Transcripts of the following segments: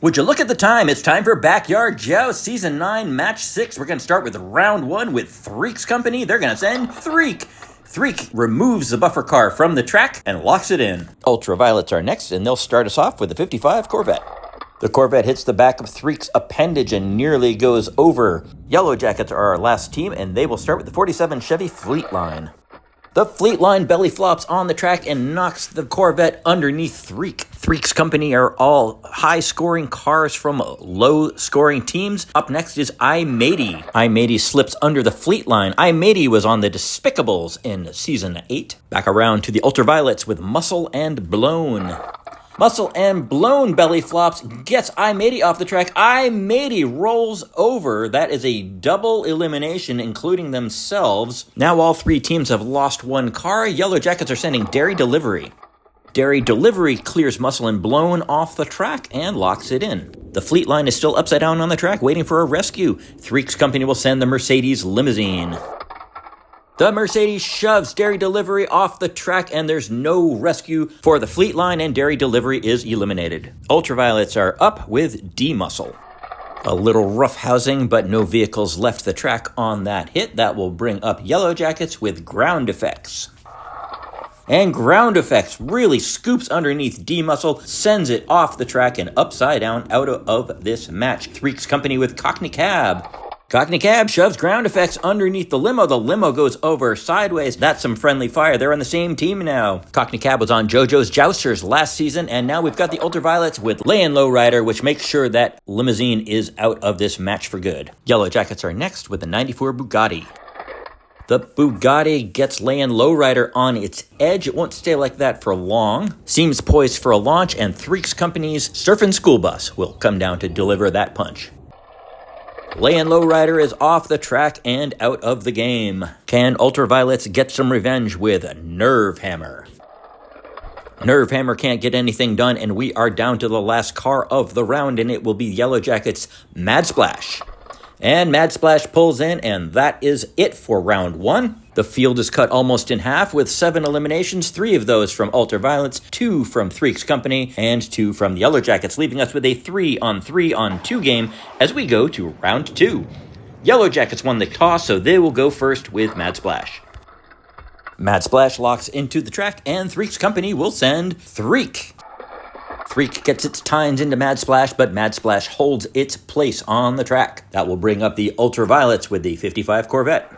Would you look at the time? It's time for Backyard Joust, Season 9, Match 6. We're going to start with Round 1 with Threek's company. They're going to send Threek. Threek removes the buffer car from the track and locks it in. Ultraviolets are next, and they'll start us off with the 55 Corvette. The Corvette hits the back of Threek's appendage and nearly goes over. Yellow Jackets are our last team, and they will start with the 47 Chevy Fleetline. The Fleetline belly flops on the track and knocks the Corvette underneath Threek. Threek's company are all high-scoring cars from low-scoring teams. Up next is I-80. I-80 slips under the Fleetline. I-80 was on the Despicables in Season 8. Back around to the Ultraviolets with Muscle and Blown. Muscle and Blown belly flops gets I-80 off the track. I-80 rolls over. That is a double elimination, including themselves. Now all three teams have lost one car. Yellow Jackets are sending Dairy Delivery. Dairy Delivery clears Muscle and Blown off the track and locks it in. The Fleetline is still upside down on the track, waiting for a rescue. Threek's company will send the Mercedes Limousine. The Mercedes shoves Dairy Delivery off the track, and there's no rescue for the Fleetline, and Dairy Delivery is eliminated. Ultraviolets are up with D-Muscle. A little roughhousing, but no vehicles left the track on that hit. That will bring up Yellow Jackets with Ground Effects. And Ground Effects really scoops underneath D-Muscle, sends it off the track and upside down out of this match. Threek's company with Cockney Cab. Cockney Cab shoves Ground Effects underneath the limo. The limo goes over sideways. That's some friendly fire. They're on the same team now. Cockney Cab was on JoJo's Jousters last season, and now we've got the Ultraviolets with Lay-In Lowrider, which makes sure that Limousine is out of this match for good. Yellow Jackets are next with the 94 Bugatti. The Bugatti gets Lay-In Lowrider on its edge. It won't stay like that for long. Seems poised for a launch, and Threek's company's Surfin' School Bus will come down to deliver that punch. Lay-In Lowrider is off the track and out of the game. Can Ultraviolets get some revenge with Nerve Hammer? Nerve Hammer can't get anything done, and we are down to the last car of the round, and it will be Yellow Jackets' Mad Splash. And Mad Splash pulls in, and that is it for round 1. The field is cut almost in half with 7 eliminations, 3 of those from Ultraviolets, 2 from Threek's company, and 2 from the Yellow Jackets, leaving us with a 3-on-3-on-2 game as we go to round 2. Yellow Jackets won the toss, so they will go first with Mad Splash. Mad Splash locks into the track, and Threek's company will send Threek. Threek gets its tines into Mad Splash, but Mad Splash holds its place on the track. That will bring up the Ultraviolets with the 55 Corvette.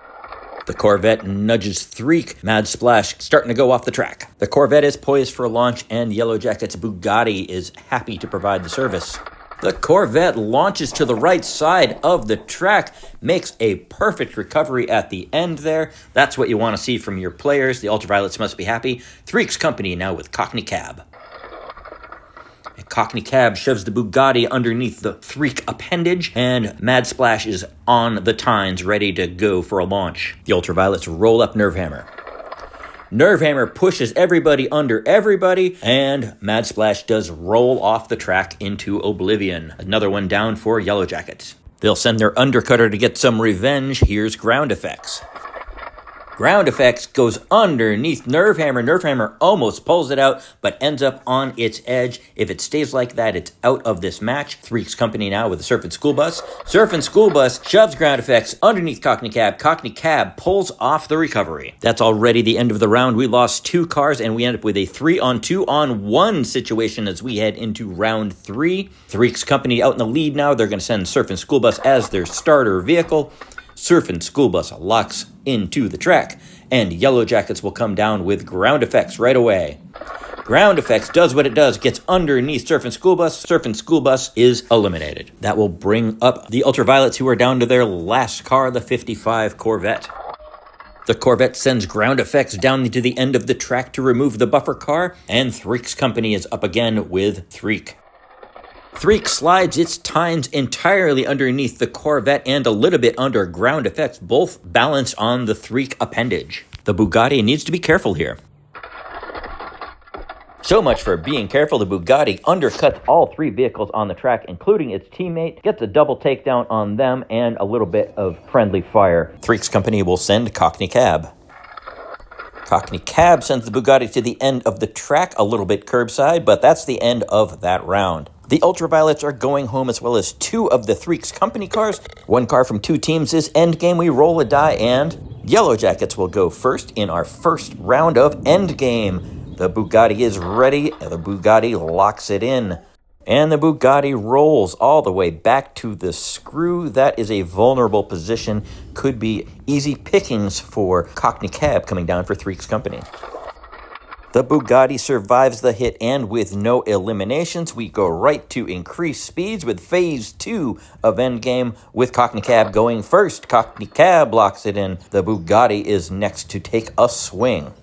The Corvette nudges Threek. Mad Splash starting to go off the track. The Corvette is poised for a launch, and Yellow Jackets' Bugatti is happy to provide the service. The Corvette launches to the right side of the track, makes a perfect recovery at the end there. That's what you want to see from your players. The Ultraviolets must be happy. Threek's company now with Cockney Cab. Cockney Cab shoves the Bugatti underneath the Threek appendage, and Mad Splash is on the tines, ready to go for a launch. The Ultraviolets roll up Nerve Hammer. Nerve Hammer pushes everybody under everybody, and Mad Splash does roll off the track into oblivion. Another one down for Yellow Jackets. They'll send their undercutter to get some revenge. Here's Ground Effects. Ground Effects goes underneath Nerve Hammer. Nerve Hammer almost pulls it out, but ends up on its edge. If it stays like that, it's out of this match. Threek's company now with the Surfin' School Bus. Surfin' School Bus shoves Ground Effects underneath Cockney Cab. Cockney Cab pulls off the recovery. That's already the end of the round. We lost 2 cars, and we end up with a 3-on-2-on-1 situation as we head into round 3. Threek's company out in the lead now. They're going to send Surfin' School Bus as their starter vehicle. Surfin' School Bus locks into the track, and Yellow Jackets will come down with Ground Effects right away. Ground Effects does what it does, gets underneath Surfin' School Bus. Surfin' School Bus is eliminated. That will bring up the Ultraviolets, who are down to their last car, the 55 Corvette. The Corvette sends Ground Effects down to the end of the track to remove the buffer car, and Threek's company is up again with Threek. Threek slides its tines entirely underneath the Corvette and a little bit under Ground Effects, both balanced on the Threek appendage. The Bugatti needs to be careful here. So much for being careful. The Bugatti undercuts all 3 vehicles on the track, including its teammate, gets a double takedown on them, and a little bit of friendly fire. Threek's company will send Cockney Cab. Cockney Cab sends the Bugatti to the end of the track, a little bit curbside, but that's the end of that round. The Ultraviolets are going home, as well as 2 of the Threeks Company cars. 1 car from 2 teams is Endgame. We roll a die, and Yellow Jackets will go first in our first round of Endgame. The Bugatti is ready. The Bugatti locks it in. And the Bugatti rolls all the way back to the screw. That is a vulnerable position. Could be easy pickings for Cockney Cab coming down for Threeks Company. The Bugatti survives the hit, and with no eliminations, we go right to increased speeds with Phase 2 of Endgame, with Cockney Cab going first. Cockney Cab locks it in. The Bugatti is next to take a swing.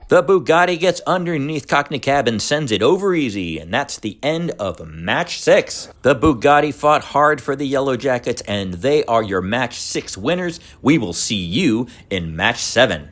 The Bugatti gets underneath Cockney Cab and sends it over easy, and that's the end of Match 6. The Bugatti fought hard for the Yellow Jackets, and they are your Match 6 winners. We will see you in Match 7.